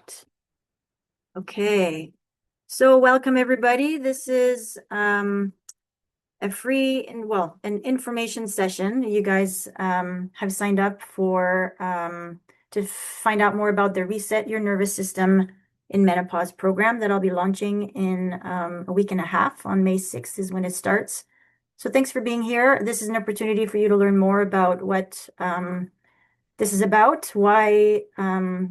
start. Okay, so welcome everybody. This is a free an information session. You guys have signed up for to find out more about the Reset Your Nervous System in Menopause program that I'll be launching in a week and a half. On May 6th is when it starts. So thanks for being here. This is an opportunity for you to learn more about what this is about. Why,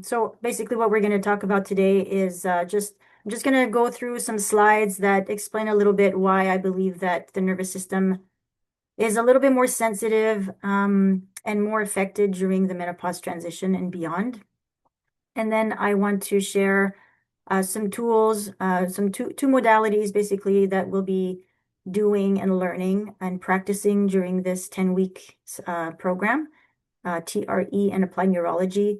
so basically what we're going to talk about today is I'm just going to go through some slides that explain a little bit why I believe that the nervous system is a little bit more sensitive and more affected during the menopause transition and beyond. And then I want to share some tools, some two modalities basically that we'll be doing and learning and practicing during this 10-week program. TRE and Applied Neurology.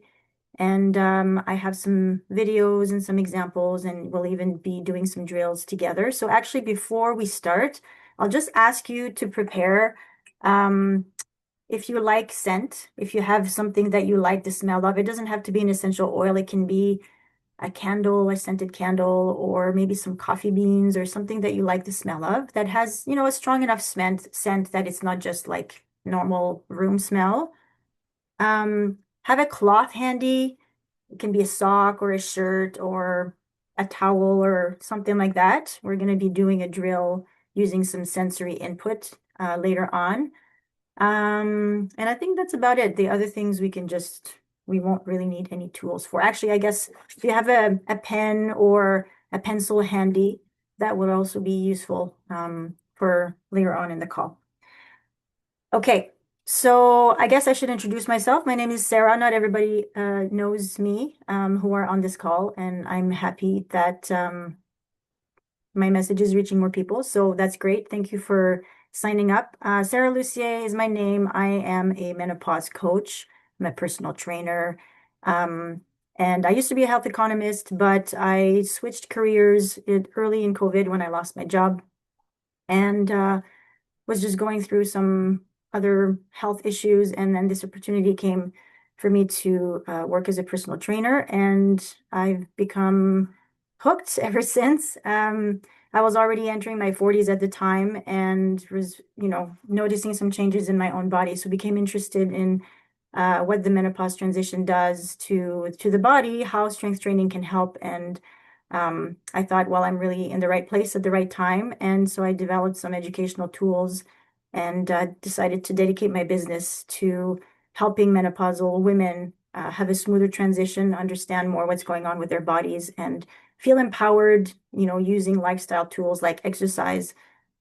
And I have some videos and some examples, and we'll even be doing some drills together. So actually, before we start, I'll just ask you to prepare. If you like scent, if you have something that you like the smell of, it doesn't have to be an essential oil. It can be a candle, a scented candle, or maybe some coffee beans or something that you like the smell of that has, a strong enough scent that it's not just like normal room smell. Have a cloth handy. It can be a sock or a shirt or a towel or something like that. We're going to be doing a drill using some sensory input later on. And I think that's about it. The other things we won't really need any tools for. Actually, I guess if you have a pen or a pencil handy, that would also be useful for later on in the call. Okay, so I guess I should introduce myself. My name is Sarah. Not everybody knows me who are on this call, and I'm happy that my message is reaching more people. So that's great. Thank you for signing up. Sarah Lussier is my name. I am a menopause coach. I'm a personal trainer. And I used to be a health economist, but I switched careers early in COVID when I lost my job and was just going through some other health issues. And then this opportunity came for me to work as a personal trainer, and I've become hooked ever since. I was already entering my 40s at the time and was, noticing some changes in my own body. So became interested in what the menopause transition does to the body, how strength training can help. And I thought, well, I'm really in the right place at the right time. And so I developed some educational tools and decided to dedicate my business to helping menopausal women have a smoother transition, understand more what's going on with their bodies, and feel empowered, using lifestyle tools like exercise.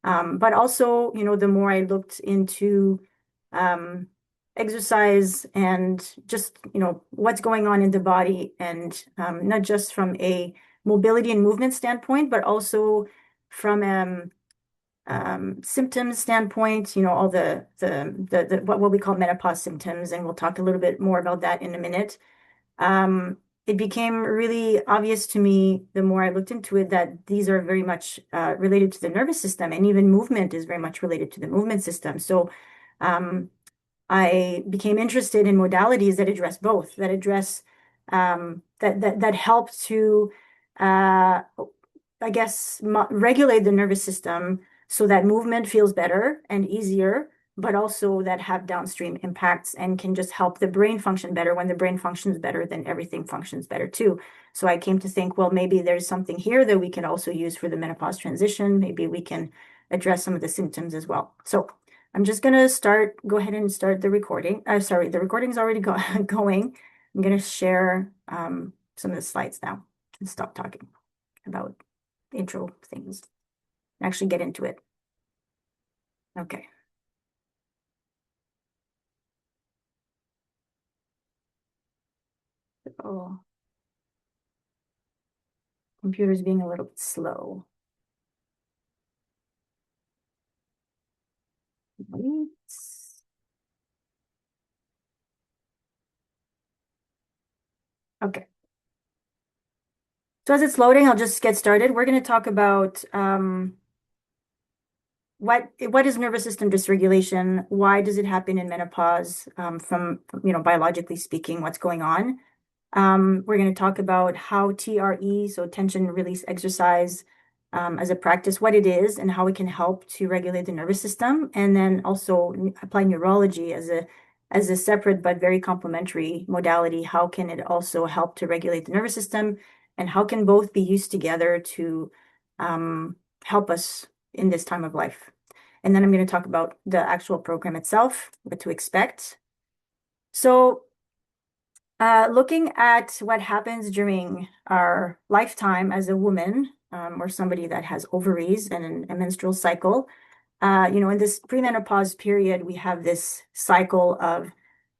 But also, the more I looked into exercise and just, what's going on in the body, and not just from a mobility and movement standpoint, but also from symptoms standpoint, all the what we call menopause symptoms, and we'll talk a little bit more about that in a minute. It became really obvious to me the more I looked into it that these are very much related to the nervous system, and even movement is very much related to the movement system. So I became interested in modalities that address both, that address that help to I guess regulate the nervous system so that movement feels better and easier, but also that have downstream impacts and can just help the brain function better. When the brain functions better, then everything functions better too. So I came to think, well, maybe there's something here that we can also use for the menopause transition. Maybe we can address some of the symptoms as well. So I'm just going to go ahead and start the recording. Sorry, the recording's already going. I'm going to share some of the slides now and stop talking about intro things and actually get into it. Okay. Oh, computer's being a little bit slow. Wait. Okay. So as it's loading, I'll just get started. We're going to talk about what is nervous system dysregulation? Why does it happen in menopause? From biologically speaking, what's going on? We're going to talk about how TRE, so tension release exercise, as a practice, what it is and how it can help to regulate the nervous system, and then also applied neurology as a separate but very complementary modality. How can it also help to regulate the nervous system, and how can both be used together to help us in this time of life? And then I'm going to talk about the actual program itself, what to expect. So looking at what happens during our lifetime as a woman, or somebody that has ovaries and a menstrual cycle, in this premenopause period, we have this cycle of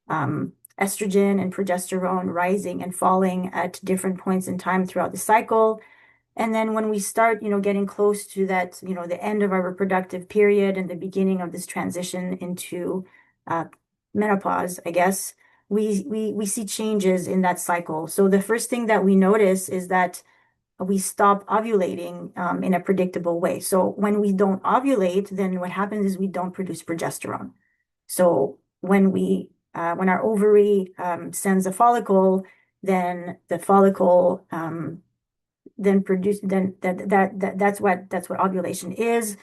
estrogen and progesterone rising and falling at different points in time throughout the cycle. And then when we start, getting close to that, the end of our reproductive period and the beginning of this transition into uh, menopause, I guess, we see changes in that cycle. So the first thing that we notice is that we stop ovulating in a predictable way. So when we don't ovulate, then what happens is we don't produce progesterone. So when our ovary sends a follicle, then the follicle then produce then that's what ovulation is.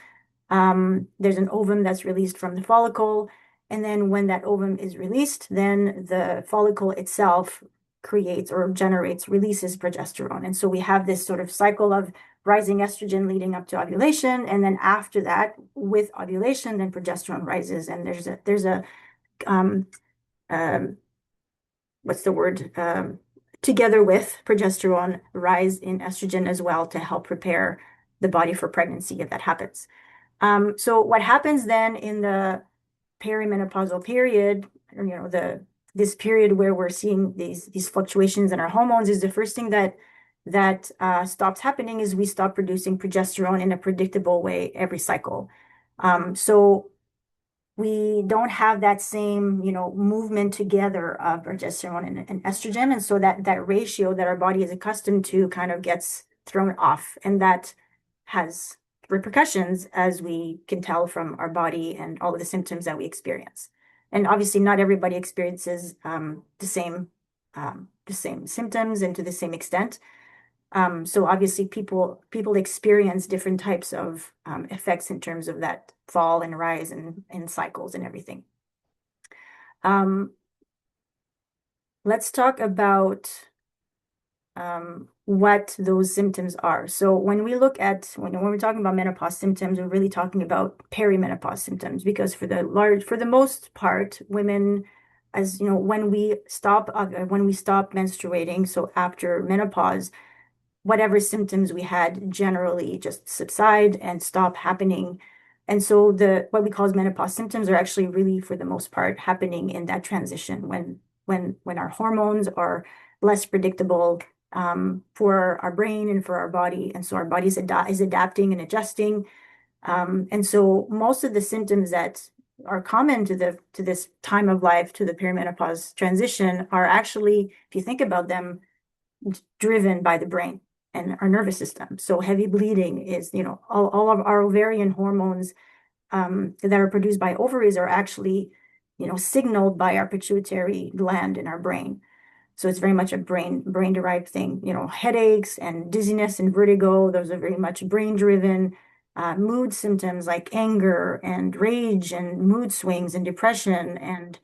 There's an ovum that's released from the follicle, and then when that ovum is released, then the follicle itself creates or generates, releases progesterone. And so we have this sort of cycle of rising estrogen leading up to ovulation, and then after that, with ovulation, then progesterone rises, and there's a um, um, what's the word? Together with progesterone, rise in estrogen as well to help prepare the body for pregnancy if that happens. So what happens then in the perimenopausal period, this period where we're seeing these fluctuations in our hormones, is the first thing that stops happening is we stop producing progesterone in a predictable way every cycle. So we don't have that same, movement together of progesterone and estrogen. And so that ratio that our body is accustomed to kind of gets thrown off. And that has repercussions, as we can tell from our body and all of the symptoms that we experience. And obviously not everybody experiences the same symptoms and to the same extent. So obviously people experience different types of effects in terms of that fall and rise and cycles and everything. Um, let's talk about what those symptoms are. So when we're talking about menopause symptoms, we're really talking about perimenopause symptoms, because for the most part, women, as you know, when we stop menstruating, so after menopause, whatever symptoms we had generally just subside and stop happening. And so what we call as menopause symptoms are actually really, for the most part, happening in that transition when our hormones are less predictable for our brain and for our body. And so our body is adapting and adjusting. And so most of the symptoms that are common to this time of life, to the perimenopause transition, are actually, if you think about them, driven by the brain and our nervous system. So heavy bleeding is, all of our ovarian hormones that are produced by ovaries are actually, signaled by our pituitary gland in our brain. So it's very much a brain-derived thing. Headaches and dizziness and vertigo, those are very much brain-driven. Mood symptoms like anger and rage and mood swings and depression and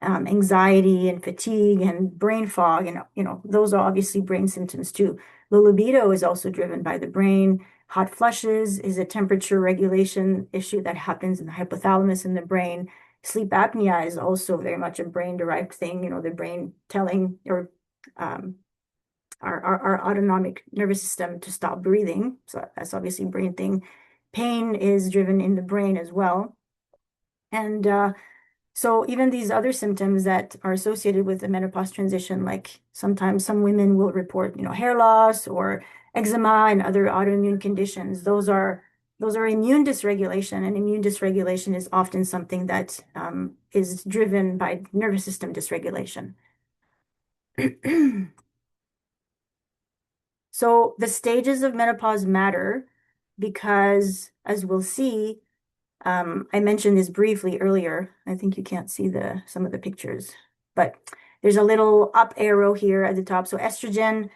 anxiety and fatigue and brain fog, and those are obviously brain symptoms too. The libido is also driven by the brain. Hot flushes is a temperature regulation issue that happens in the hypothalamus in the brain. Sleep apnea is also very much a brain-derived thing, the brain telling or our autonomic nervous system to stop breathing. So that's obviously a brain thing. Pain is driven in the brain as well. And so even these other symptoms that are associated with the menopause transition, like sometimes some women will report, hair loss or eczema and other autoimmune conditions, those are immune dysregulation, and immune dysregulation is often something that is driven by nervous system dysregulation. So the stages of menopause matter because, as we'll see, I mentioned this briefly earlier. I think you can't see some of the pictures, but there's a little up arrow here at the top. So estrogen,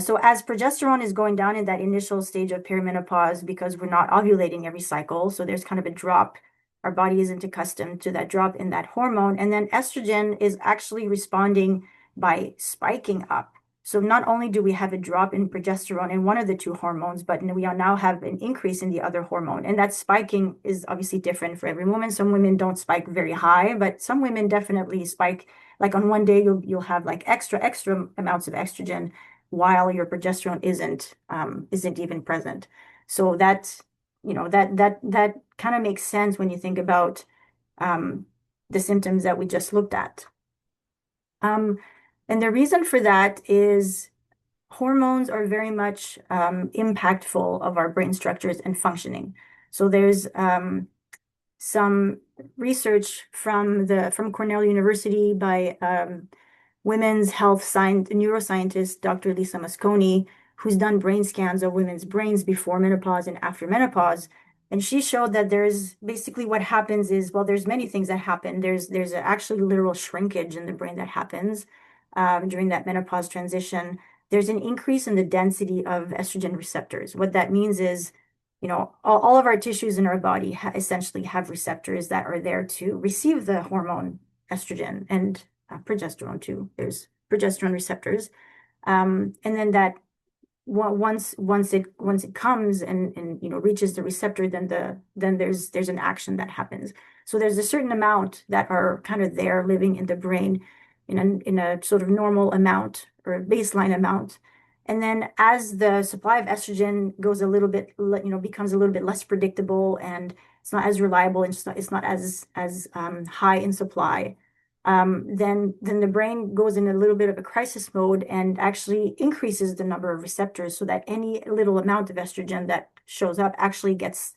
so as progesterone is going down in that initial stage of perimenopause, because we're not ovulating every cycle, so there's kind of a drop. Our body isn't accustomed to that drop in that hormone. And then estrogen is actually responding by spiking up. So not only do we have a drop in progesterone in one of the two hormones, but we now have an increase in the other hormone. And that spiking is obviously different for every woman. Some women don't spike very high, but some women definitely spike. Like on one day, you'll have like extra amounts of estrogen while your progesterone isn't even present. So that that kind of makes sense when you think about um, the symptoms that we just looked at. Um, and the reason for that is hormones are very much impactful of our brain structures and functioning. So there's some research from Cornell University by women's health science neuroscientist Dr. Lisa Mosconi, who's done brain scans of women's brains before menopause and after menopause. And she showed that there's basically what happens is, well, there's many things that happen. There's actually literal shrinkage in the brain that happens during that menopause transition. There's an increase in the density of estrogen receptors. What that means is, all of our tissues in our body essentially have receptors that are there to receive the hormone estrogen and progesterone too. There's progesterone receptors. And then that once it comes and reaches the receptor, then there's an action that happens. So there's a certain amount that are kind of there living in the brain in a sort of normal amount or a baseline amount. And then as the supply of estrogen goes a little bit, becomes a little bit less predictable and it's not as reliable and it's not as high in supply, then the brain goes in a little bit of a crisis mode and actually increases the number of receptors so that any little amount of estrogen that shows up actually gets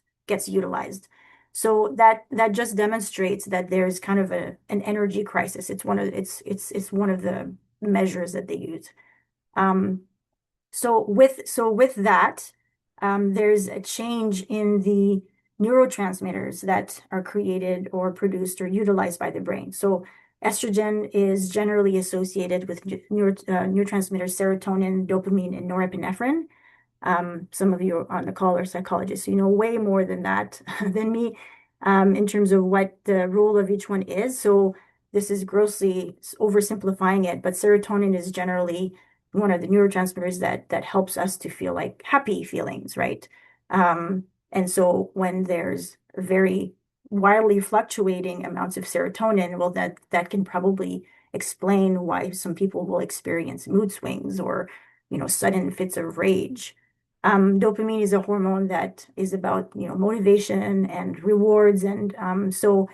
utilized. So that just demonstrates that there's kind of an energy crisis. It's one of the measures that they use. Um, so with that, there's a change in the neurotransmitters that are created or produced or utilized by the brain. So estrogen is generally associated with neurotransmitters serotonin, dopamine, and norepinephrine. Some of you on the call are psychologists, so you know way more than that than me in terms of what the role of each one is. So this is grossly oversimplifying it, but serotonin is generally one of the neurotransmitters that helps us to feel like happy feelings, right? And so when there's very wildly fluctuating amounts of serotonin, well, that can probably explain why some people will experience mood swings or, sudden fits of rage. Dopamine is a hormone that is about, motivation and rewards. And so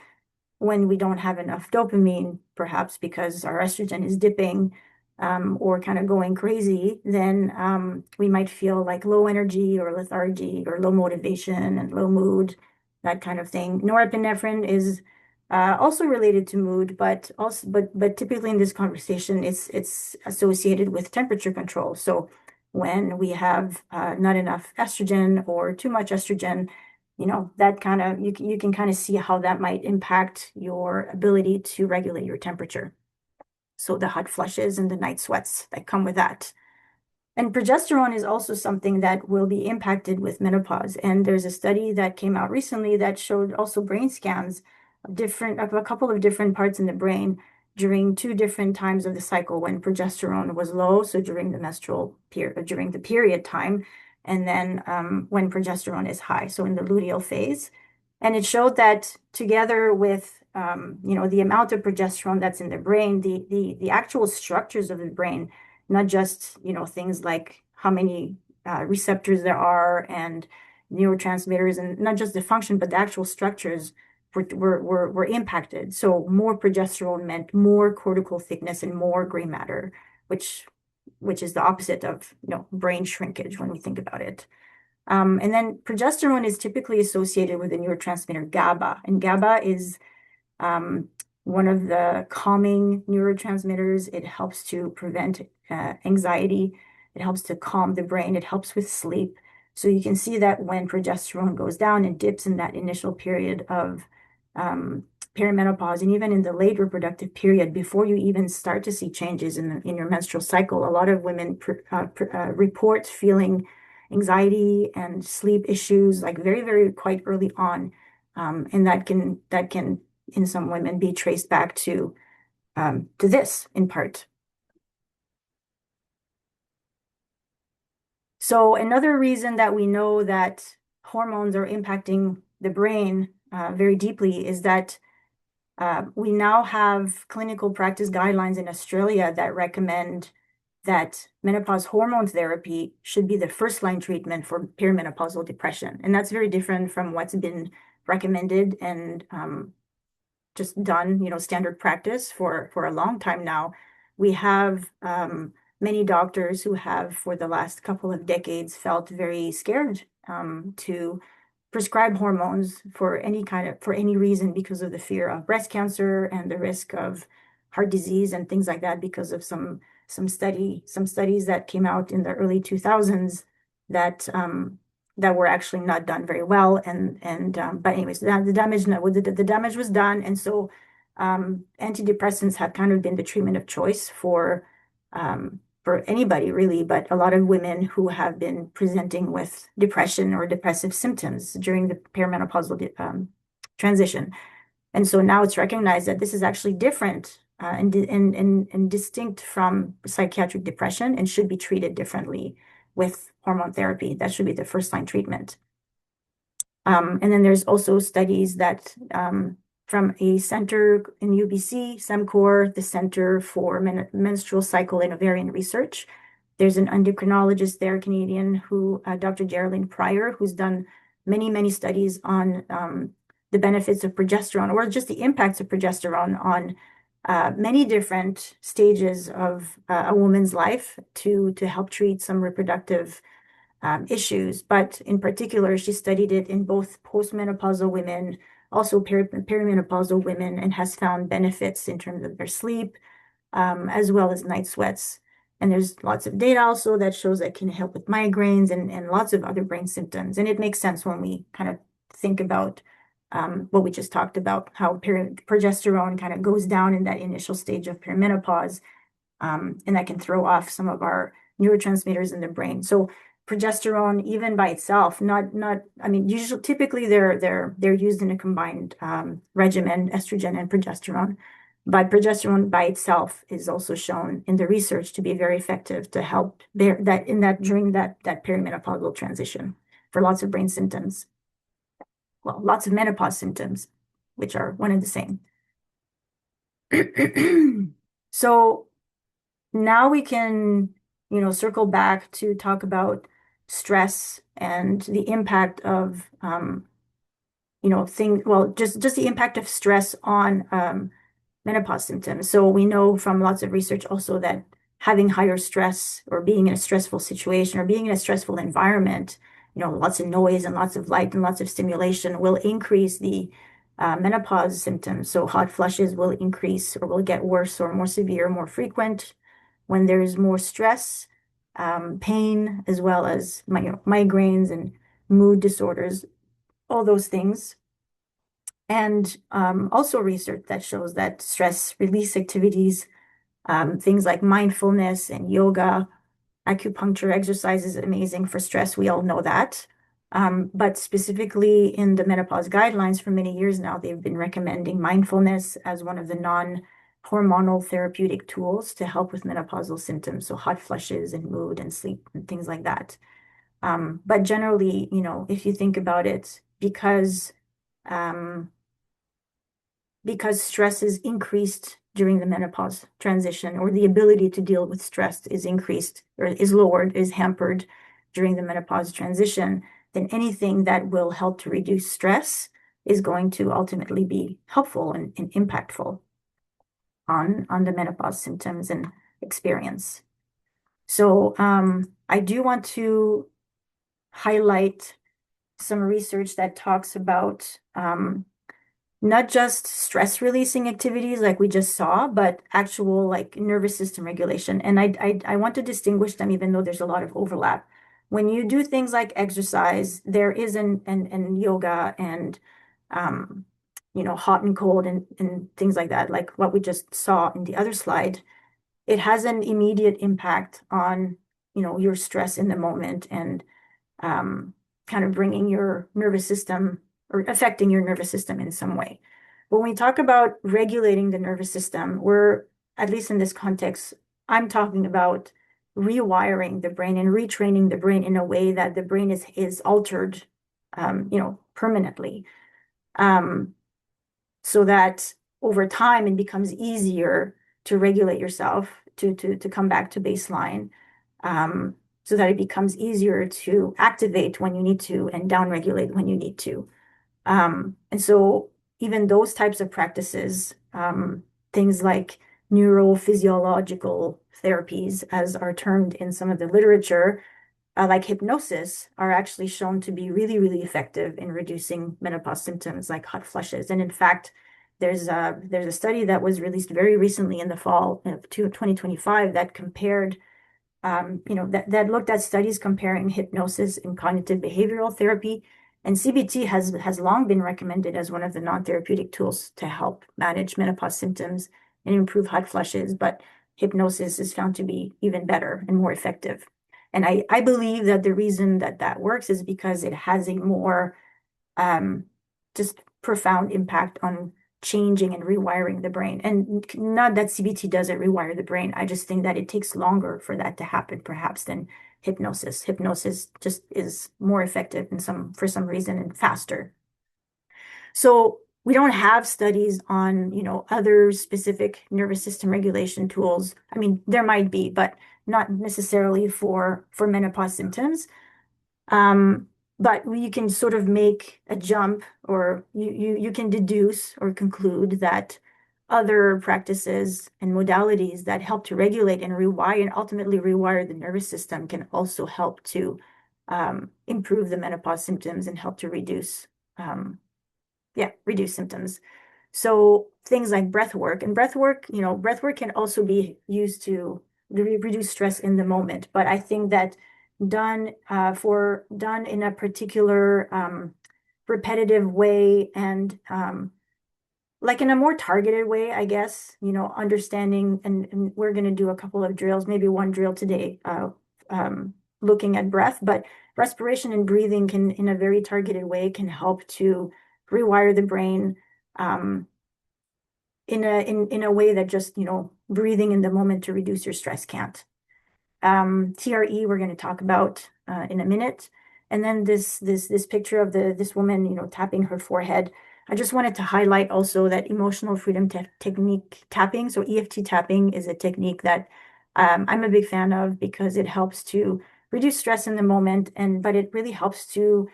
when we don't have enough dopamine, perhaps because our estrogen is dipping or kind of going crazy, then we might feel like low energy or lethargy or low motivation and low mood, that kind of thing. Norepinephrine is also related to mood, but typically in this conversation, it's associated with temperature control. So when we have not enough estrogen or too much estrogen, that kind of you can kind of see how that might impact your ability to regulate your temperature. So the hot flushes and the night sweats that come with that. And progesterone is also something that will be impacted with menopause. And there's a study that came out recently that showed also brain scans of a couple of different parts in the brain during two different times of the cycle when progesterone was low. So during the menstrual period, during the period time, and then when progesterone is high, so in the luteal phase. And it showed that together with the amount of progesterone that's in the brain, the actual structures of the brain, not just things like how many receptors there are and neurotransmitters, and not just the function, but the actual structures were impacted. So more progesterone meant more cortical thickness and more gray matter, which is the opposite of brain shrinkage when we think about it. And then progesterone is typically associated with the neurotransmitter GABA, and GABA is one of the calming neurotransmitters. It helps to prevent anxiety. It helps to calm the brain. It helps with sleep. So you can see that when progesterone goes down and dips in that initial period of perimenopause and even in the late reproductive period, before you even start to see changes in your menstrual cycle, a lot of women report feeling anxiety and sleep issues like very, very quite early on. And that can in some women be traced back to this in part. So another reason that we know that hormones are impacting the brain very deeply is that we now have clinical practice guidelines in Australia that recommend that menopause hormone therapy should be the first line treatment for perimenopausal depression. And that's very different from what's been recommended and just done, standard practice for a long time now. We have many doctors who have, for the last couple of decades, felt very scared to prescribe hormones for any reason because of the fear of breast cancer and the risk of heart disease and things like that because of some studies that came out in the early 2000s that that were actually not done very well. But anyways, the damage was done, and so antidepressants have kind of been the treatment of choice for anybody really, but a lot of women who have been presenting with depression or depressive symptoms during the perimenopausal transition. And so now it's recognized that this is actually different and distinct from psychiatric depression and should be treated differently with hormone therapy. That should be the first line treatment. And then there's also studies that from a center in UBC, SEMCOR, the Center for Menstrual Cycle and Ovarian Research. There's an endocrinologist there, Canadian, Dr. Geraldine Pryor, who's done many, many studies on the benefits of progesterone or just the impacts of progesterone on many different stages of a woman's life to help treat some reproductive issues. But in particular, she studied it in both postmenopausal women, also perimenopausal women, and has found benefits in terms of their sleep, as well as night sweats. And there's lots of data also that shows that can help with migraines and lots of other brain symptoms. And it makes sense when we kind of think about what we just talked about, how progesterone kind of goes down in that initial stage of perimenopause, and that can throw off some of our neurotransmitters in the brain. So progesterone, even by itself, I mean, usually, typically they're used in a combined regimen, estrogen and progesterone. But progesterone by itself is also shown in the research to be very effective to help during that perimenopausal transition for lots of brain symptoms. Well, lots of menopause symptoms, which are one and the same. So now we can, circle back to talk about stress and the impact of, just the impact of stress on menopause symptoms. So we know from lots of research also that having higher stress or being in a stressful situation or being in a stressful environment, lots of noise and lots of light and lots of stimulation will increase the menopause symptoms. So hot flushes will increase or will get worse or more severe, more frequent when there's more stress, pain, as well as migraines and mood disorders, all those things. And also research that shows that stress release activities, things like mindfulness and yoga, acupuncture exercise is amazing for stress. We all know that. But specifically in the menopause guidelines for many years now, they've been recommending mindfulness as one of the non-hormonal therapeutic tools to help with menopausal symptoms. So hot flushes and mood and sleep and things like that. But generally, if you think about it, because stress is increased during the menopause transition, or the ability to deal with stress is increased or is lowered, is hampered during the menopause transition, then anything that will help to reduce stress is going to ultimately be helpful and impactful on the menopause symptoms and experience. So I do want to highlight some research that talks about not just stress releasing activities like we just saw, but actual like nervous system regulation. And I want to distinguish them even though there's a lot of overlap. When you do things like exercise, there is and yoga and hot and cold and things like that, like what we just saw in the other slide, it has an immediate impact on, your stress in the moment and um, kind of bringing your nervous system or affecting your nervous system in some way. When we talk about regulating the nervous system, we're, at least in this context, I'm talking about rewiring the brain and retraining the brain in a way that the brain is altered, permanently. Um, so that over time it becomes easier to regulate yourself to come back to baseline, um, so that it becomes easier to activate when you need to and downregulate when you need to. And so even those types of practices, things like neurophysiological therapies, as are termed in some of the literature, like hypnosis, are actually shown to be really, really effective in reducing menopause symptoms like hot flushes. And in fact, there's a study that was released very recently in the fall of 2025 that compared, that looked at studies comparing hypnosis and cognitive behavioral therapy. And CBT has long been recommended as one of the non-therapeutic tools to help manage menopause symptoms and improve hot flushes, but hypnosis is found to be even better and more effective. And I believe that the reason that that works is because it has a more um, just profound impact on changing and rewiring the brain. And not that CBT doesn't rewire the brain. I just think that it takes longer for that to happen, perhaps, than hypnosis. Hypnosis just is more effective for some reason and faster. So we don't have studies on, other specific nervous system regulation tools. I mean, there might be, but not necessarily for menopause symptoms. Um, but you can sort of make a jump, or you can deduce or conclude that other practices and modalities that help to regulate and rewire and ultimately rewire the nervous system can also help to improve the menopause symptoms and help to reduce symptoms. So things like breath work, and breath work can also be used to reduce stress in the moment. But I think that done in a particular repetitive way and like in a more targeted way, I guess, understanding, and we're going to do a couple of drills, maybe one drill today, looking at breath, but respiration and breathing can, in a very targeted way, can help to rewire the brain in a way that just, breathing in the moment to reduce your stress can't. TRE we're going to talk about in a minute. And then this picture of this woman, tapping her forehead. I just wanted to highlight also that emotional freedom technique tapping. So EFT tapping is a technique that I'm a big fan of because it helps to reduce stress in the moment, but it really helps to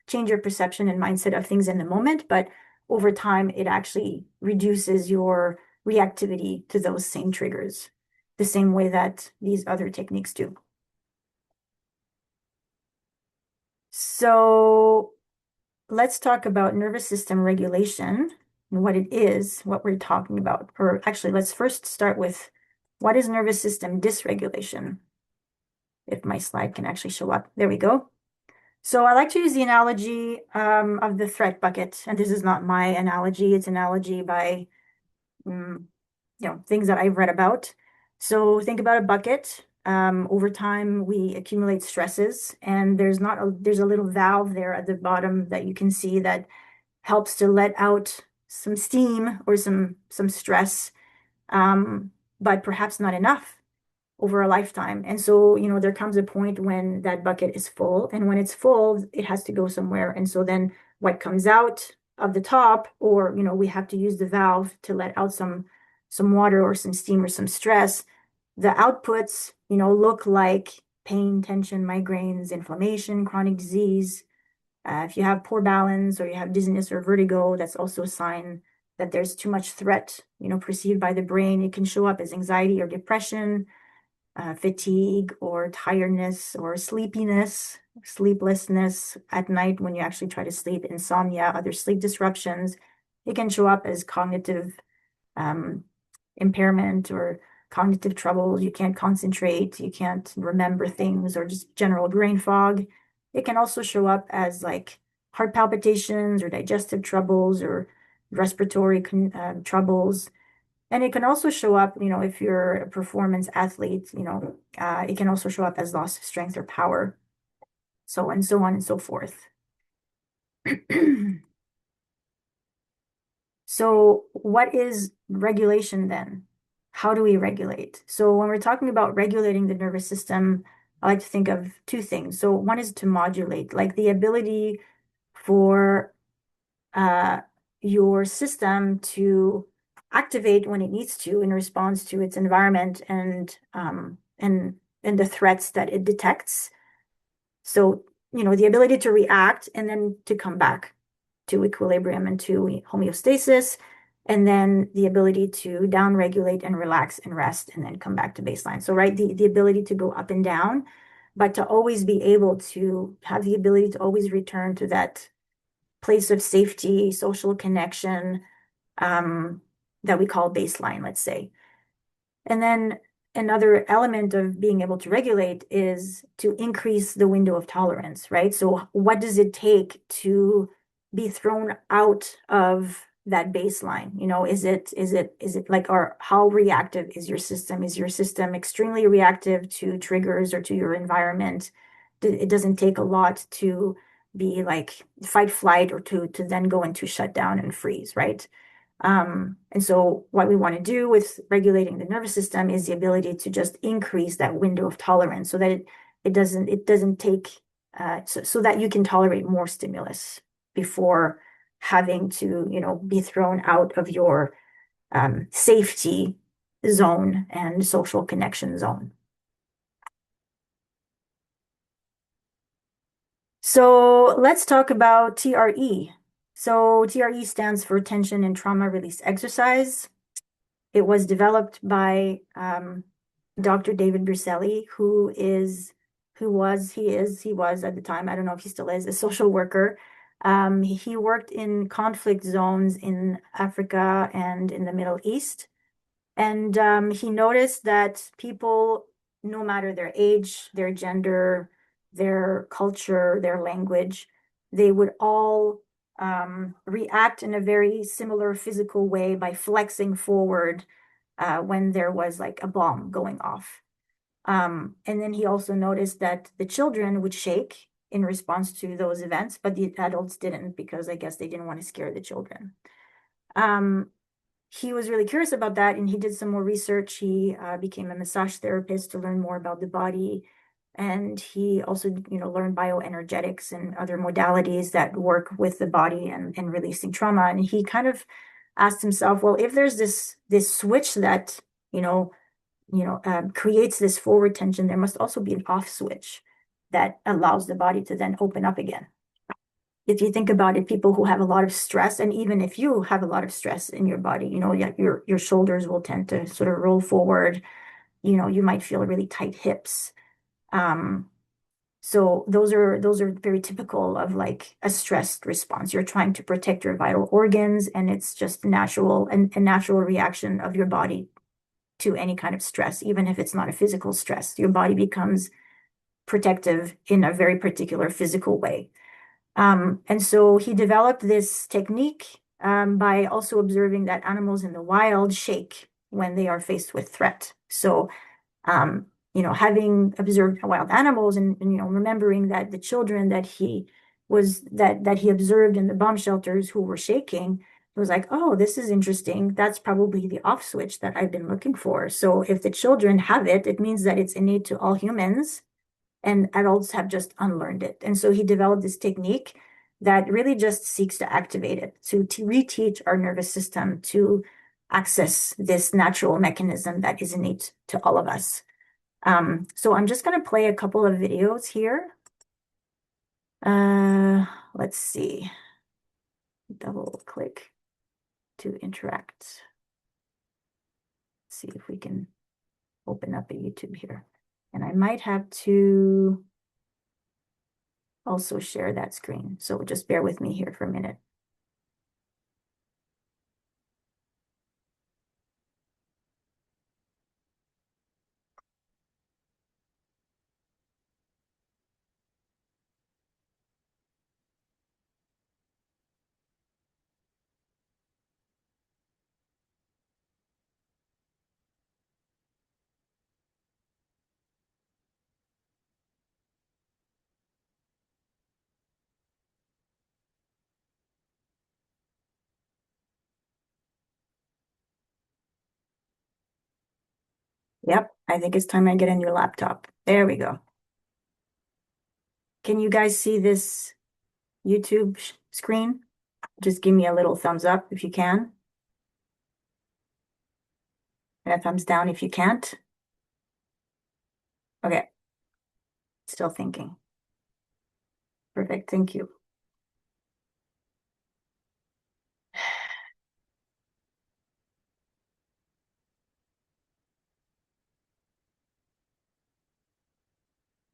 change your perception and mindset of things in the moment. But over time, it actually reduces your reactivity to those same triggers, the same way that these other techniques do. So let's talk about nervous system regulation and what it is, what we're talking about. Or actually, let's first start with what is nervous system dysregulation? If my slide can actually show up. There we go. So I like to use the analogy of the threat bucket. And this is not my analogy. It's analogy by things that I've read about. So think about a bucket. Over time, we accumulate stresses, and there's a little valve there at the bottom that you can see that helps to let out some steam or some stress, but perhaps not enough over a lifetime. And so, there comes a point when that bucket is full, and when it's full, it has to go somewhere. And so then what comes out of the top, or, we have to use the valve to let out some water or some steam or some stress. The outputs, look like pain, tension, migraines, inflammation, chronic disease. If you have poor balance or you have dizziness or vertigo, that's also a sign that there's too much threat, perceived by the brain. It can show up as anxiety or depression, fatigue or tiredness or sleepiness, sleeplessness at night when you actually try to sleep, insomnia, other sleep disruptions. It can show up as cognitive impairment or cognitive trouble. You can't concentrate, you can't remember things, or just general brain fog. It can also show up as like heart palpitations or digestive troubles or respiratory troubles. And it can also show up, if you're a performance athlete, it can also show up as loss of strength or power, so on and so forth. So what is regulation then? How do we regulate? So when we're talking about regulating the nervous system, I like to think of two things. So one is to modulate, like the ability for uh, your system to activate when it needs to in response to its environment and the threats that it detects. So, the ability to react and then to come back to equilibrium and to homeostasis, and then the ability to downregulate and relax and rest and then come back to baseline. So, right, the ability to go up and down, but to always be able to have the ability to always return to that place of safety, social connection, that we call baseline, let's say. And then another element of being able to regulate is to increase the window of tolerance, right? So what does it take to be thrown out of that baseline? Is it like, or how reactive is your system? Is your system extremely reactive to triggers or to your environment? It doesn't take a lot to be like fight, flight, or to then go into shutdown and freeze, right? And so what we want to do with regulating the nervous system is the ability to just increase that window of tolerance so that it doesn't take so that you can tolerate more stimulus before having to, be thrown out of your safety zone and social connection zone. So let's talk about TRE. So TRE stands for tension and trauma release exercise. It was developed by Dr. David Berceli, he was at the time, I don't know if he still is, a social worker. He worked in conflict zones in Africa and in the Middle East. And he noticed that people, no matter their age, their gender, their culture, their language, they would all react in a very similar physical way by flexing forward when there was like a bomb going off. And then he also noticed that the children would shake in response to those events, but the adults didn't because I guess they didn't want to scare the children. He was really curious about that and he did some more research. He became a massage therapist to learn more about the body. And he also, learned bioenergetics and other modalities that work with the body and releasing trauma. And he kind of asked himself, well, if there's this switch that, creates this forward tension, there must also be an off switch that allows the body to then open up again. If you think about it, people who have a lot of stress, and even if you have a lot of stress in your body, your shoulders will tend to sort of roll forward. You might feel really tight hips. So those are very typical of like a stressed response. You're trying to protect your vital organs, and it's just natural and a natural reaction of your body to any kind of stress, even if it's not a physical stress. Your body becomes protective in a very particular physical way. And so he developed this technique by also observing that animals in the wild shake when they are faced with threat. So, having observed wild animals and remembering that the children that he observed in the bomb shelters who were shaking, it was like, oh, this is interesting. That's probably the off switch that I've been looking for. So if the children have it, it means that it's innate to all humans and adults have just unlearned it. And so he developed this technique that really just seeks to activate it, to reteach our nervous system to access this natural mechanism that is innate to all of us. So I'm just going to play a couple of videos here. Let's see. Double click to interact. See if we can open up a YouTube here. And I might have to also share that screen. So just bear with me here for a minute. Yep, I think it's time I get a new laptop. There we go. Can you guys see this YouTube screen? Just give me a little thumbs up if you can, and a thumbs down if you can't. Okay, still thinking. Perfect, thank you.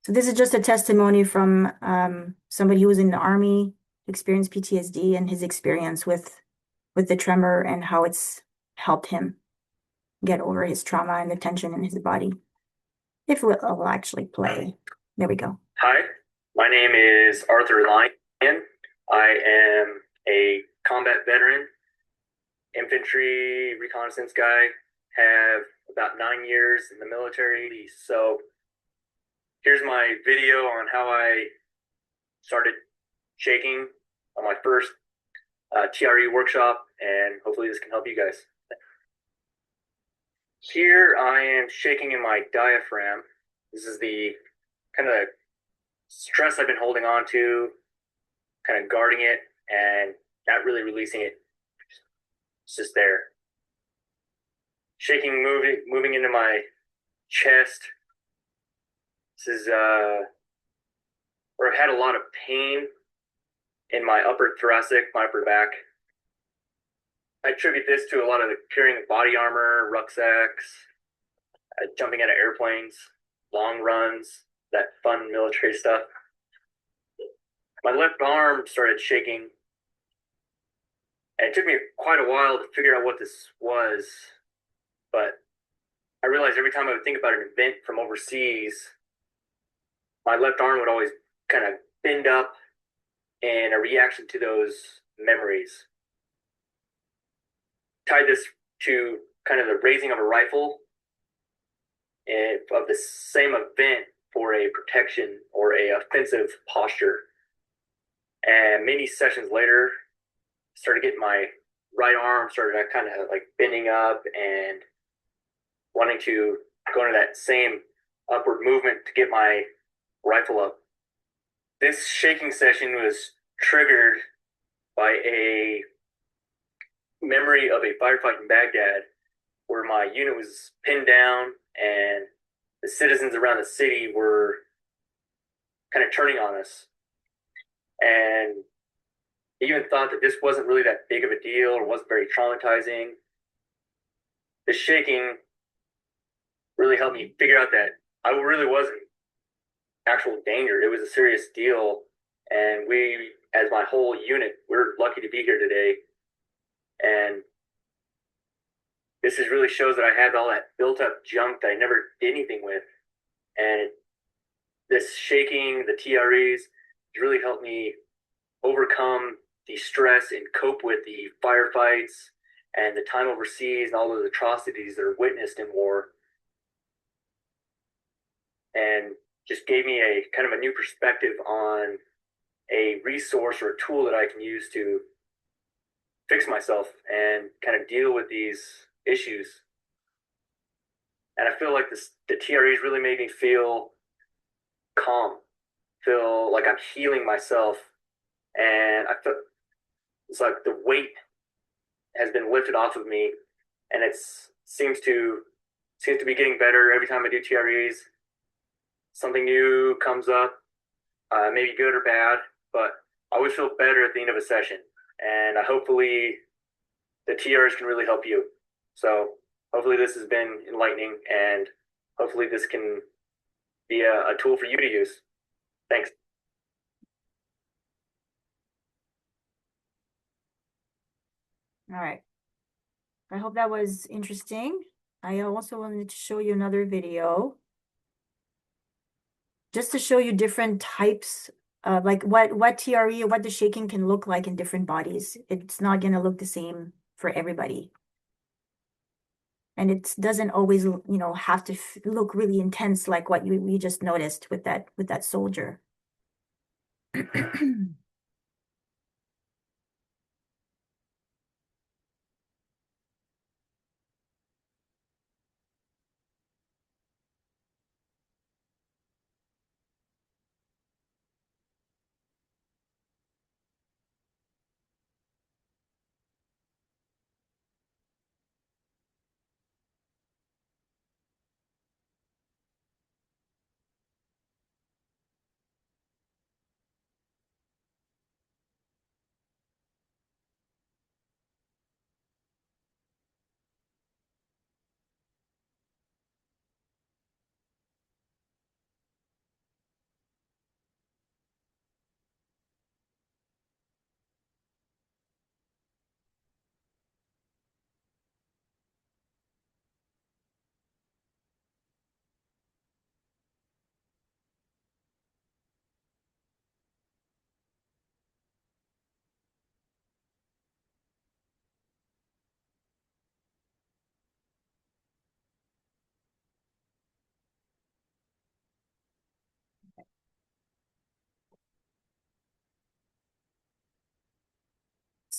So this is just a testimony from somebody who was in the Army, experienced PTSD, and his experience with the tremor and how it's helped him get over his trauma and the tension in his body. If it'll actually play. There we go. Hi, my name is Arthur Lyon. I am a combat veteran, infantry reconnaissance guy, have about 9 years in the military. So here's my video on how I started shaking on my first TRE workshop, and hopefully this can help you guys. Here I am shaking in my diaphragm. This is the kind of stress I've been holding on to, kind of guarding it and not really releasing it. It's just there. Shaking, moving into my chest. This is where I've had a lot of pain in my upper thoracic, my upper back. I attribute this to a lot of the carrying of body armor, rucksacks, jumping out of airplanes, long runs, that fun military stuff. My left arm started shaking, and it took me quite a while to figure out what this was, but I realized every time I would think about an event from overseas, my left arm would always kind of bend up in a reaction to those memories. Tied this to kind of the raising of a rifle and of the same event for a protection or a offensive posture. And many sessions later, started getting my right arm started kind of like bending up and wanting to go into that same upward movement to get my rifle up. This shaking session was triggered by a memory of a firefight in Baghdad where my unit was pinned down and the citizens around the city were kind of turning on us. And even thought that this wasn't really that big of a deal or wasn't very traumatizing. The shaking really helped me figure out that I really wasn't actual danger. It was a serious deal. And we, as my whole unit, we're lucky to be here today. And this is really shows that I had all that built up junk that I never did anything with. And this shaking, the TREs, really helped me overcome the stress and cope with the firefights and the time overseas and all those atrocities that are witnessed in war. And just gave me a kind of a new perspective on a resource or a tool that I can use to fix myself and kind of deal with these issues. And I feel like the TREs really made me feel calm, feel like I'm healing myself. And I feel it's like the weight has been lifted off of me, and it seems to be getting better every time I do TREs. Something new comes up, maybe good or bad, but I always feel better at the end of a session. And hopefully the TRs can really help you. So hopefully this has been enlightening, and hopefully this can be a tool for you to use. Thanks. All right. I hope that was interesting. I also wanted to show you another video just to show you different types of like what TRE or what the shaking can look like in different bodies. It's not going to look the same for everybody. And it doesn't always, have to look really intense like what we just noticed with that soldier.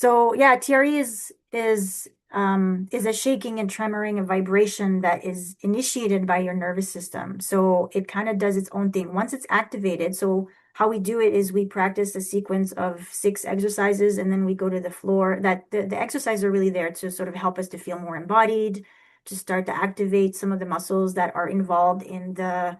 So yeah, TRE is a shaking and tremoring and vibration that is initiated by your nervous system. So it kind of does its own thing. Once it's activated, so how we do it is we practice a sequence of 6 exercises and then we go to the floor. That the exercises are really there to sort of help us to feel more embodied, to start to activate some of the muscles that are involved in the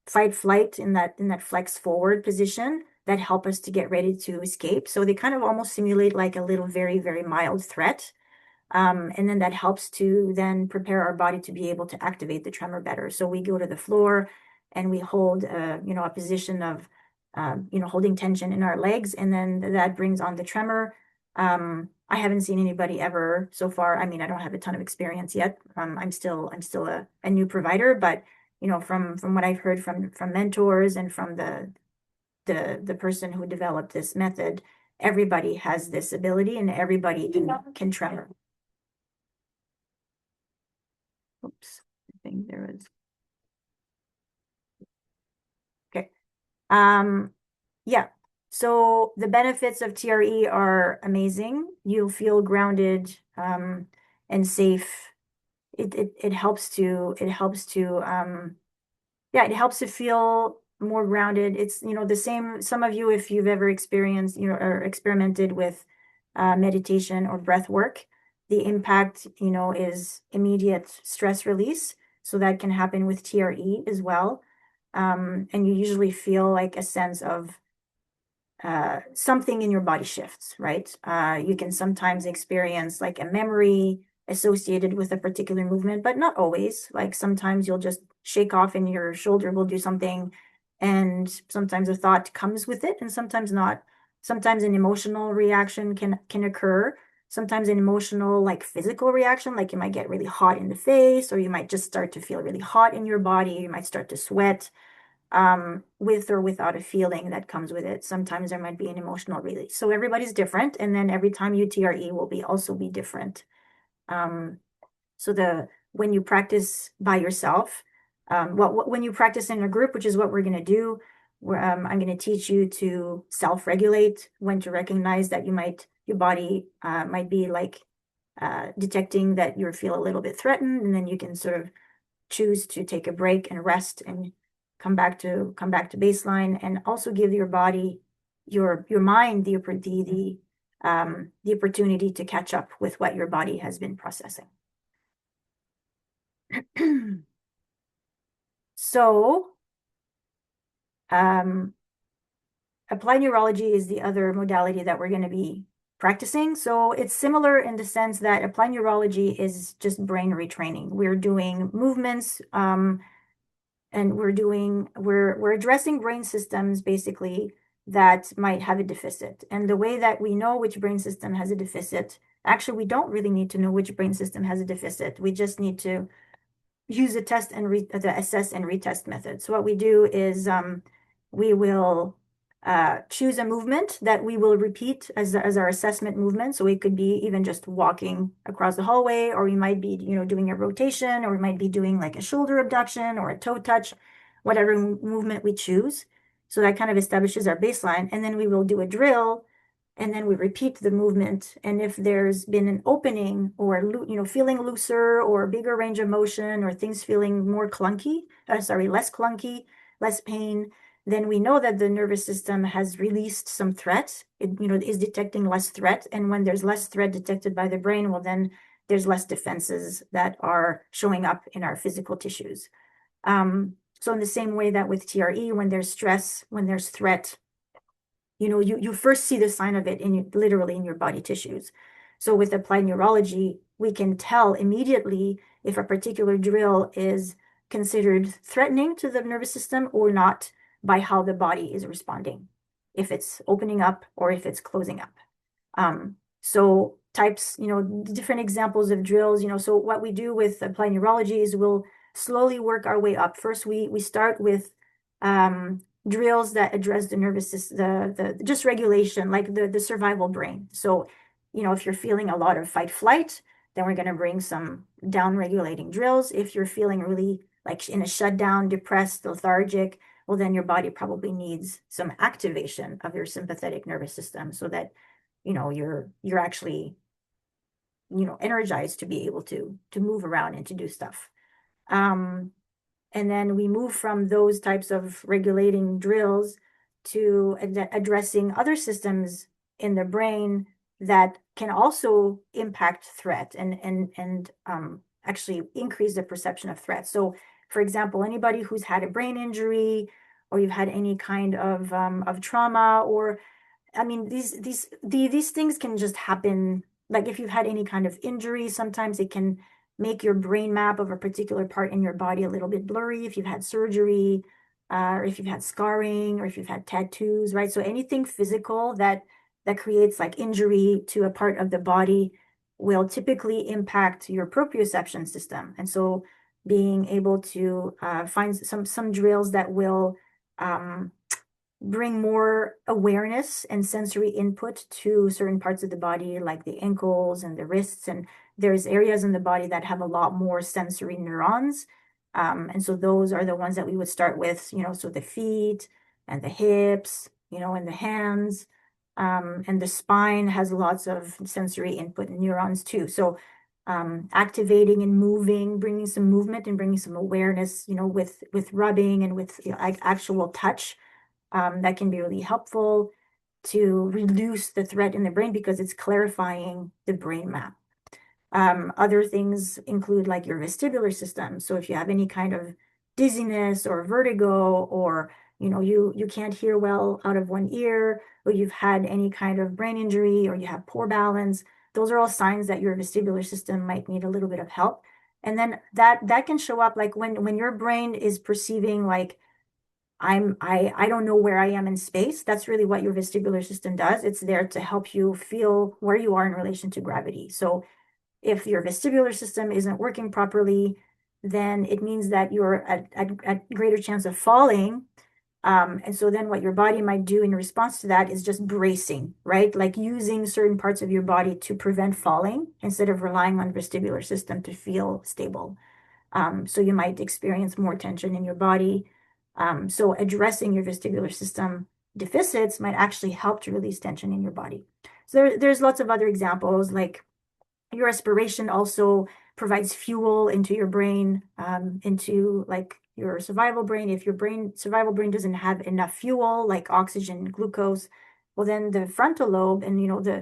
fight flight in that flex forward position that help us to get ready to escape. So they kind of almost simulate like a little very, very mild threat. And then that helps to then prepare our body to be able to activate the tremor better. So we go to the floor and we hold, a position of, holding tension in our legs, and then that brings on the tremor. I haven't seen anybody ever so far. I mean, I don't have a ton of experience yet. I'm still a new provider, but from what I've heard from mentors and from the person who developed this method, everybody has this ability and everybody can tremor. Oops, I think there was. Okay. Yeah. So the benefits of TRE are amazing. You'll feel grounded, and safe. It helps to feel more grounded. It's, the same, some of you, if you've ever experienced, or experimented with meditation or breath work, the impact, is immediate stress release. So that can happen with TRE as well. And you usually feel like a sense of something in your body shifts, right? You can sometimes experience like a memory associated with a particular movement, but not always. Like sometimes you'll just shake off and your shoulder will do something, and sometimes a thought comes with it, and sometimes not. Sometimes an emotional reaction can occur. Sometimes an emotional, like physical reaction, like you might get really hot in the face, or you might just start to feel really hot in your body. You might start to sweat with or without a feeling that comes with it. Sometimes there might be an emotional release. So everybody's different. And then every time you TRE will also be different. Um, so when you practice by yourself, when you practice in a group, which is what we're going to do, I'm going to teach you to self-regulate, when to recognize that your body might be like detecting that you feel a little bit threatened, and then you can sort of choose to take a break and rest and come back to baseline, and also give your body, your mind, the opportunity to catch up with what your body has been processing. So applied neurology is the other modality that we're going to be practicing. So it's similar in the sense that applied neurology is just brain retraining. We're doing movements, and we're addressing brain systems basically that might have a deficit. And the way that we know which brain system has a deficit, actually, we don't really need to know which brain system has a deficit. We just need to use a test and the assess and retest method. So what we do is we will choose a movement that we will repeat as our assessment movement. So it could be even just walking across the hallway, or we might be, doing a rotation, or we might be doing like a shoulder abduction or a toe touch, whatever movement we choose. So that kind of establishes our baseline. And then we will do a drill, and then we repeat the movement. And if there's been an opening, or feeling looser, or a bigger range of motion, or things feeling more clunky, less clunky, less pain, then we know that the nervous system has released some threat. It, is detecting less threat. And when there's less threat detected by the brain, well, then there's less defenses that are showing up in our physical tissues. So in the same way that with TRE, when there's stress, when there's threat, you first see the sign of it literally in your body tissues. So with applied neurology, we can tell immediately if a particular drill is considered threatening to the nervous system or not, by how the body is responding, if it's opening up or if it's closing up. So types, different examples of drills, so what we do with applied neurology is we'll slowly work our way up. First, we start with drills that address the nervous system, the dysregulation, like the survival brain. So, if you're feeling a lot of fight flight, then we're going to bring some down regulating drills. If you're feeling really like in a shutdown, depressed, lethargic, well, then your body probably needs some activation of your sympathetic nervous system, so that you're actually, energized to be able to move around and to do stuff. Um, and then we move from those types of regulating drills to addressing other systems in the brain that can also impact threat and actually increase the perception of threat. So, for example, anybody who's had a brain injury or you've had any kind of trauma, or I mean, these things can just happen. Like if you've had any kind of injury, sometimes it can make your brain map of a particular part in your body a little bit blurry if you've had surgery, or if you've had scarring, or if you've had tattoos, right? So anything physical that creates like injury to a part of the body will typically impact your proprioception system. And so being able to find some drills that will um, bring more awareness and sensory input to certain parts of the body, like the ankles and the wrists. And there's areas in the body that have a lot more sensory neurons. And so those are the ones that we would start with, so the feet and the hips, and the hands. And the spine has lots of sensory input neurons too. So activating and moving, bringing some movement and bringing some awareness, with rubbing and with actual touch, that can be really helpful to reduce the threat in the brain because it's clarifying the brain map. Other things include like your vestibular system. So if you have any kind of dizziness or vertigo, or you can't hear well out of one ear, or you've had any kind of brain injury, or you have poor balance, those are all signs that your vestibular system might need a little bit of help. And then that can show up like when your brain is perceiving like I don't know where I am in space. That's really what your vestibular system does. It's there to help you feel where you are in relation to gravity. So if your vestibular system isn't working properly, then it means that you're at greater chance of falling. And so then what your body might do in response to that is just bracing, right? Like using certain parts of your body to prevent falling instead of relying on vestibular system to feel stable. So you might experience more tension in your body. So addressing your vestibular system deficits might actually help to release tension in your body. So there's lots of other examples, like your respiration also provides fuel into your brain, into like your survival brain. If your survival brain doesn't have enough fuel, like oxygen, glucose, well, then the frontal lobe and,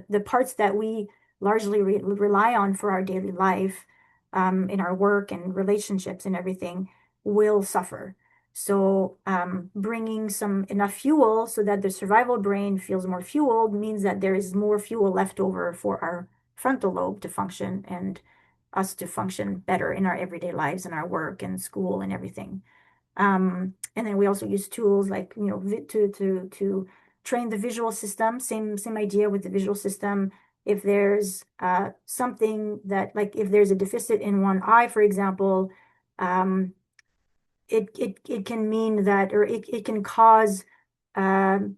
the parts that we largely rely on for our daily life, in our work and relationships and everything will suffer. So, bringing some enough fuel so that the survival brain feels more fueled means that there is more fuel left over for our frontal lobe to function and us to function better in our everyday lives and our work and school and everything. And then we also use tools like, to train the visual system. Same idea with the visual system. If there's something that, like, if there's a deficit in one eye, for example, um, it can mean that, or it can cause um,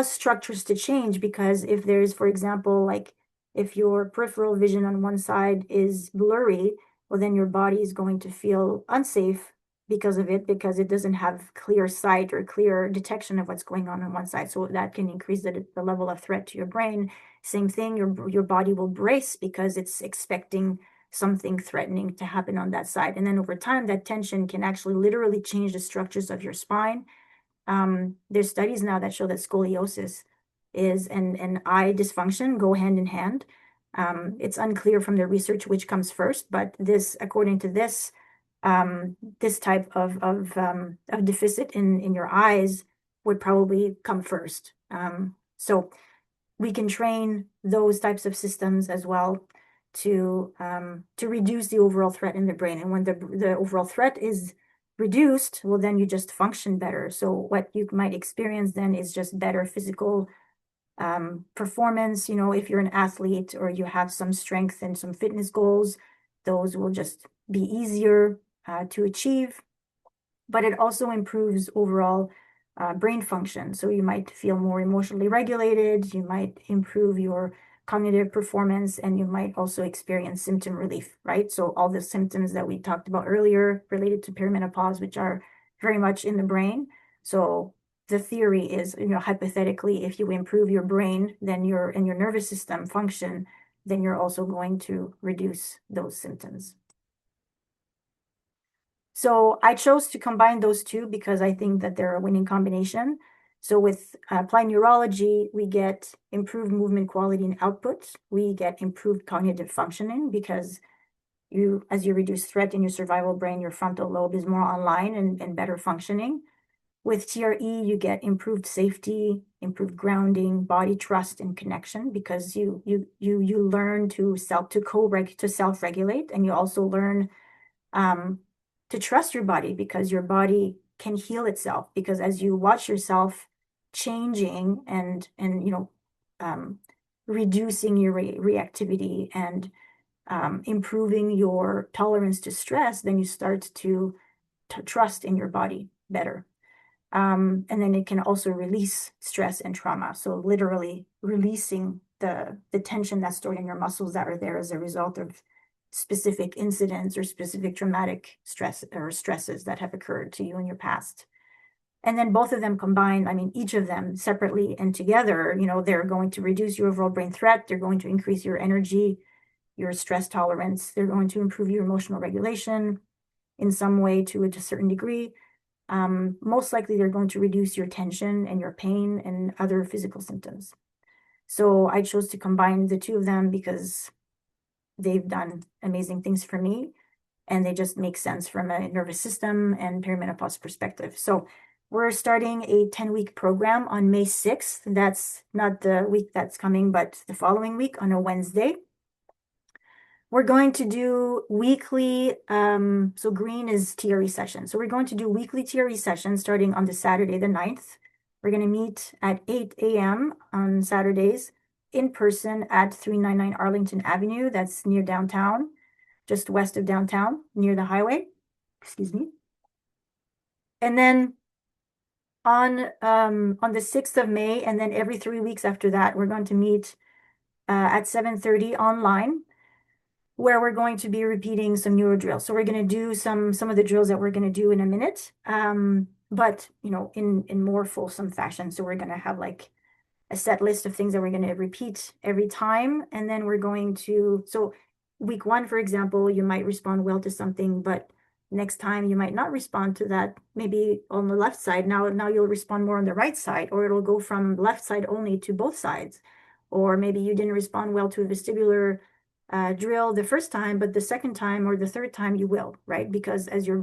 structures to change, because if there's, for example, like if your peripheral vision on one side is blurry, well, then your body is going to feel unsafe because of it, because it doesn't have clear sight or clear detection of what's going on one side. So that can increase the level of threat to your brain. Same thing, your body will brace because it's expecting something threatening to happen on that side. And then over time, that tension can actually literally change the structures of your spine. There's studies now that show that scoliosis is and eye dysfunction go hand in hand. It's unclear from the research which comes first, but according to this type of deficit in your eyes would probably come first. So we can train those types of systems as well to reduce the overall threat in the brain. And when the overall threat is reduced, well, then you just function better. So what you might experience then is just better physical performance. If you're an athlete or you have some strength and some fitness goals, those will just be easier to achieve. But it also improves overall brain function. So you might feel more emotionally regulated, you might improve your cognitive performance, and you might also experience symptom relief, right? So all the symptoms that we talked about earlier related to perimenopause, which are very much in the brain. So the theory is, hypothetically, if you improve your brain, then your nervous system function, then you're also going to reduce those symptoms. So I chose to combine those two because I think that they're a winning combination. So with applied neurology, we get improved movement quality and output. We get improved cognitive functioning because as you reduce threat in your survival brain, your frontal lobe is more online and better functioning. With TRE, you get improved safety, improved grounding, body trust, and connection because you learn to self-regulate, and you also learn to trust your body because your body can heal itself. Because as you watch yourself changing and reducing your reactivity and improving your tolerance to stress, then you start to trust in your body better. And then it can also release stress and trauma. So literally releasing the tension that's stored in your muscles that are there as a result of specific incidents or specific traumatic stress or stresses that have occurred to you in your past. And then both of them combined, I mean, each of them separately and together, they're going to reduce your overall brain threat. They're going to increase your energy, your stress tolerance. They're going to improve your emotional regulation in some way to a certain degree. Most likely they're going to reduce your tension and your pain and other physical symptoms. So I chose to combine the two of them because they've done amazing things for me and they just make sense from a nervous system and perimenopause perspective. So we're starting a 10-week program on May 6th. That's not the week that's coming, but the following week on a Wednesday. We're going to do weekly, so green is TRE session. So we're going to do weekly TRE sessions starting on the Saturday, the 9th. We're going to meet at 8 a.m. on Saturdays in person at 399 Arlington Avenue. That's near downtown, just west of downtown, near the highway. Excuse me. And then on the 6th of May, and then every 3 weeks after that, we're going to meet at 7:30 online, where we're going to be repeating some neuro drills. So we're going to do some of the drills that we're going to do in a minute, but in more fulsome fashion. So we're going to have like a set list of things that we're going to repeat every time, and then we're going to. So week 1, for example, you might respond well to something, but next time you might not respond to that. Maybe on the left side. Now you'll respond more on the right side, or it'll go from left side only to both sides, or maybe you didn't respond well to a vestibular drill the first time, but the second time or the third time you will, right? Because as you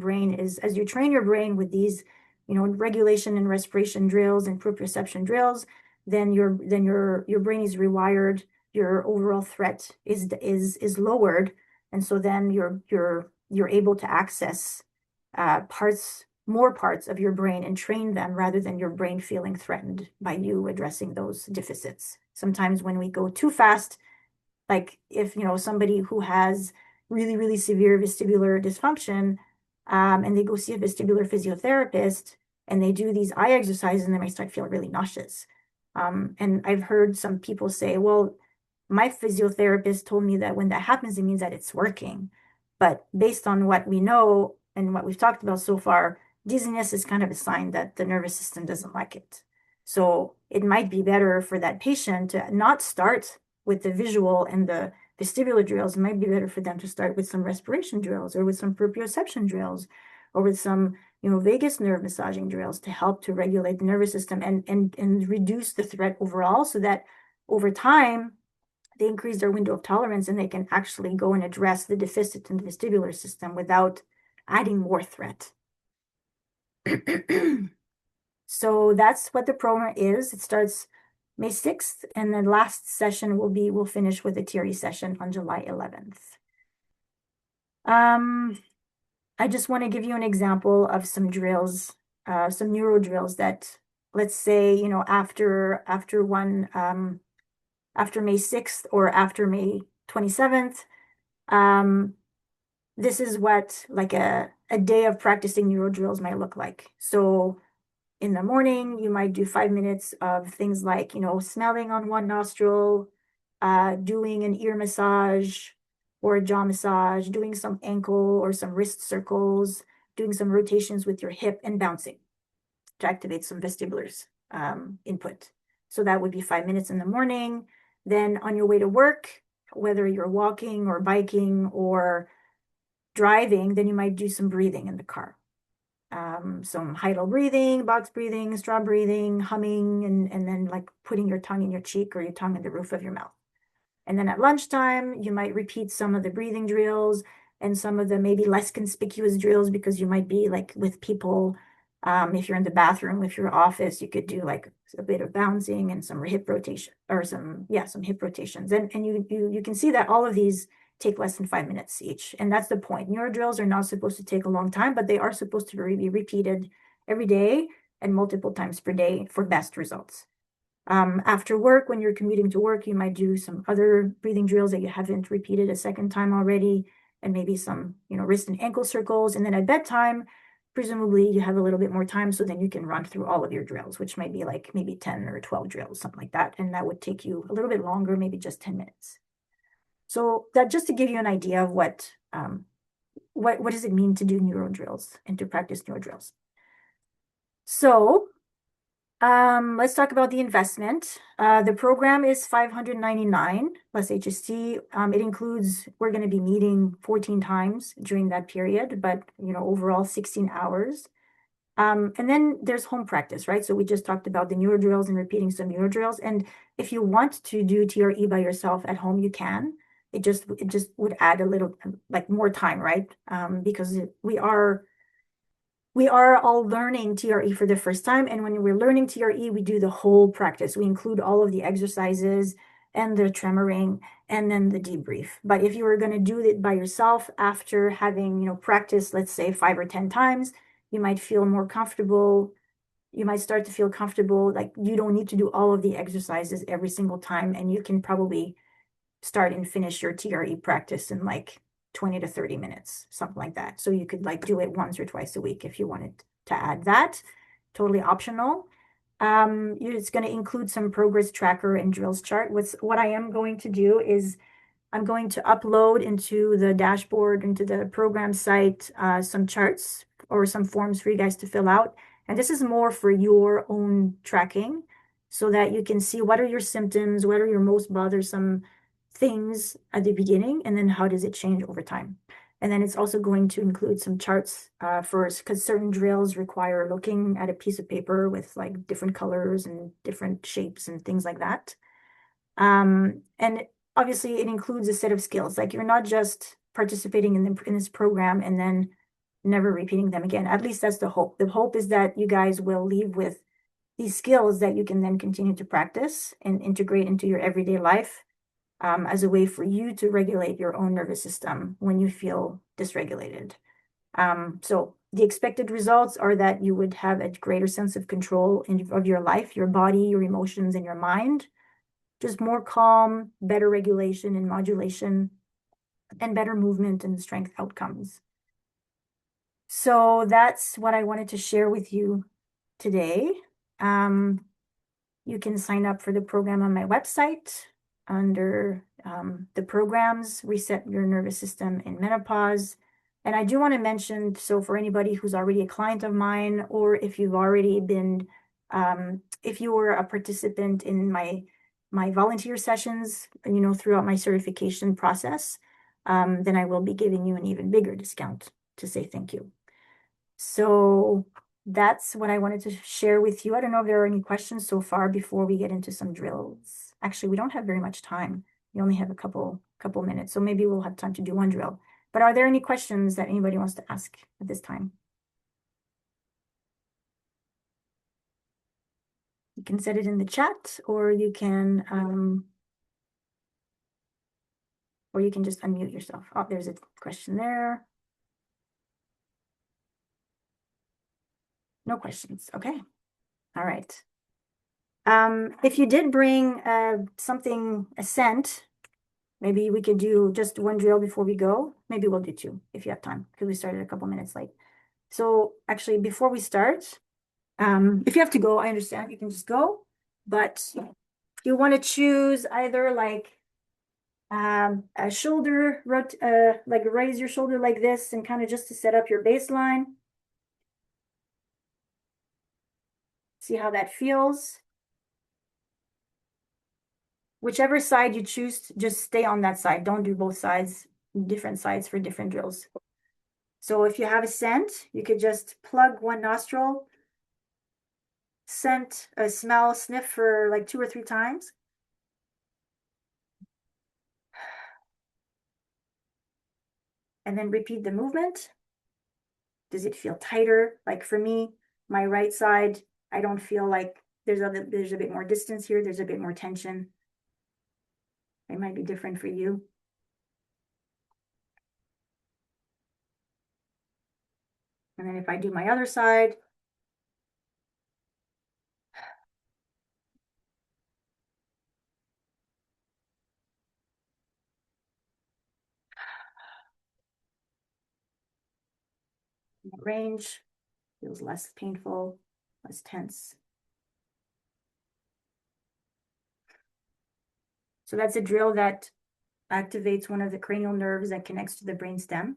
train your brain with these, regulation and respiration drills and proprioception drills, then your brain is rewired, your overall threat is lowered, and so then you're able to access more parts of your brain and train them rather than your brain feeling threatened by you addressing those deficits. Sometimes when we go too fast, like if somebody who has really, really severe vestibular dysfunction, and they go see a vestibular physiotherapist and they do these eye exercises and they might start feeling really nauseous. And I've heard some people say, well, my physiotherapist told me that when that happens, it means that it's working. But based on what we know and what we've talked about so far, dizziness is kind of a sign that the nervous system doesn't like it. So it might be better for that patient to not start with the visual and the vestibular drills. It might be better for them to start with some respiration drills or with some proprioception drills or with some vagus nerve massaging drills to help to regulate the nervous system and reduce the threat overall, so that over time they increase their window of tolerance and they can actually go and address the deficit in the vestibular system without adding more threat. So that's what the program is. It starts May 6th, and the last session we'll finish with a TRE session on July 11th. I just want to give you an example of some drills, some neuro drills that, let's say, after May 6th or after May 27th, this is what like a day of practicing neuro drills might look like. So in the morning, you might do 5 minutes of things like, smelling on one nostril, doing an ear massage or a jaw massage, doing some ankle or some wrist circles, doing some rotations with your hip and bouncing. to activate some vestibulars input. So that would be 5 minutes in the morning. Then on your way to work, whether you're walking or biking or driving, then you might do some breathing in the car. Some idle breathing, box breathing, straw breathing, humming, and then like putting your tongue in your cheek or your tongue in the roof of your mouth. And then at lunchtime, you might repeat some of the breathing drills and some of the maybe less conspicuous drills because you might be like with people. If you're in the bathroom, if your office, you could do like a bit of bouncing and some hip rotation or some hip rotations. And you can see that all of these take less than 5 minutes each. And that's the point. Neuro drills are not supposed to take a long time, but they are supposed to be repeated every day and multiple times per day for best results. After work, when you're commuting to work, you might do some other breathing drills that you haven't repeated a second time already, and maybe some, wrist and ankle circles. And then at bedtime, presumably you have a little bit more time, so then you can run through all of your drills, which might be like maybe 10 or 12 drills, something like that. And that would take you a little bit longer, maybe just 10 minutes. So that just to give you an idea of what does it mean to do neuro drills and to practice neuro drills. So let's talk about the investment. The program is $599 plus HST. It includes, we're going to be meeting 14 times during that period, but overall 16 hours. And then there's home practice, right? So we just talked about the neuro drills and repeating some neuro drills. And if you want to do TRE by yourself at home, you can. It just would add a little like more time, right? Because we are all learning TRE for the first time. And when we're learning TRE, we do the whole practice. We include all of the exercises and the tremoring and then the debrief. But if you were going to do it by yourself after having, practiced, let's say 5 or 10 times, you might feel more comfortable. You might start to feel comfortable. Like you don't need to do all of the exercises every single time. And you can probably start and finish your TRE practice in like 20 to 30 minutes, something like that. So you could like do it once or twice a week if you wanted to add that. Totally optional. It's going to include some progress tracker and drills chart. What I am going to do is I'm going to upload into the dashboard, into the program site, some charts or some forms for you guys to fill out. And this is more for your own tracking so that you can see what are your symptoms, what are your most bothersome things at the beginning, and then how does it change over time. And then it's also going to include some charts first, because certain drills require looking at a piece of paper with like different colors and different shapes and things like that. And obviously it includes a set of skills. Like you're not just participating in this program and then never repeating them again. At least that's the hope. The hope is that you guys will leave with these skills that you can then continue to practice and integrate into your everyday life as a way for you to regulate your own nervous system when you feel dysregulated. So the expected results are that you would have a greater sense of control of your life, your body, your emotions, and your mind. Just more calm, better regulation and modulation, and better movement and strength outcomes. So that's what I wanted to share with you today. You can sign up for the program on my website under the programs, Reset Your Nervous System in Menopause. And I do want to mention, so for anybody who's already a client of mine, or if you've already been, if you were a participant in my volunteer sessions, throughout my certification process, then I will be giving you an even bigger discount to say thank you. So that's what I wanted to share with you. I don't know if there are any questions so far before we get into some drills. Actually, we don't have very much time. We only have a couple minutes, so maybe we'll have time to do one drill. But are there any questions that anybody wants to ask at this time? You can set it in the chat, or you can just unmute yourself. Oh, there's a question there. No questions. Okay. All right. If you did bring something, a scent, maybe we could do just one drill before we go. Maybe we'll do two if you have time, because we started a couple minutes late. So actually, before we start, if you have to go, I understand you can just go. But you want to choose either like a shoulder, like raise your shoulder like this and kind of just to set up your baseline. See how that feels. Whichever side you choose, just stay on that side. Don't do both sides, different sides for different drills. So if you have a scent, you could just plug one nostril, smell, sniff for like 2 or 3 times. And then repeat the movement. Does it feel tighter? Like for me, my right side, I don't feel like there's a bit more distance here. There's a bit more tension. It might be different for you. And then if I do my other side, range feels less painful, less tense. So that's a drill that activates one of the cranial nerves that connects to the brainstem.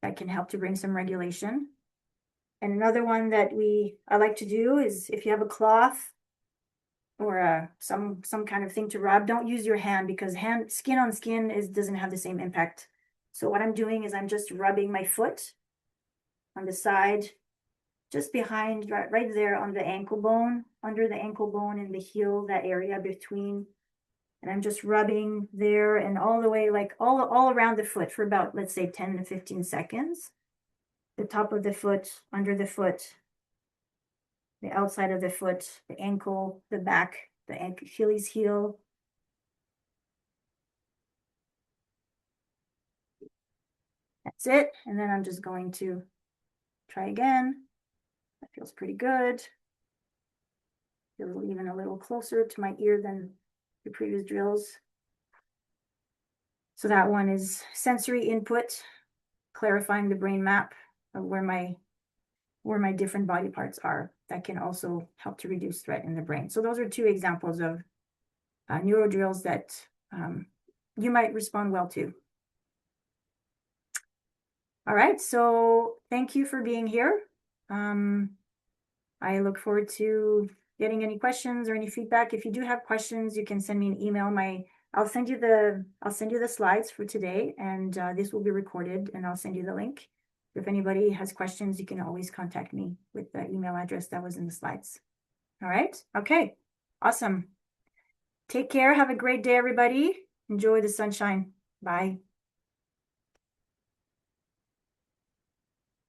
That can help to bring some regulation. And another one that I like to do is if you have a cloth or some kind of thing to rub, don't use your hand because skin on skin doesn't have the same impact. So what I'm doing is I'm just rubbing my foot on the side, just behind, right there on the ankle bone, under the ankle bone and the heel, that area between. And I'm just rubbing there and all the way, like all around the foot for about, let's say 10 to 15 seconds. The top of the foot, under the foot, the outside of the foot, the ankle, the back, the Achilles heel. That's it. And then I'm just going to try again. That feels pretty good. Feels even a little closer to my ear than the previous drills. So that one is sensory input, clarifying the brain map of where my different body parts are. That can also help to reduce threat in the brain. So those are 2 examples of neuro drills that you might respond well to. All right, so thank you for being here. I look forward to getting any questions or any feedback. If you do have questions, you can send me an email. I'll send you the slides for today, and this will be recorded, and I'll send you the link. If anybody has questions, you can always contact me with the email address that was in the slides. All right, okay, awesome. Take care. Have a great day, everybody. Enjoy the sunshine. Bye.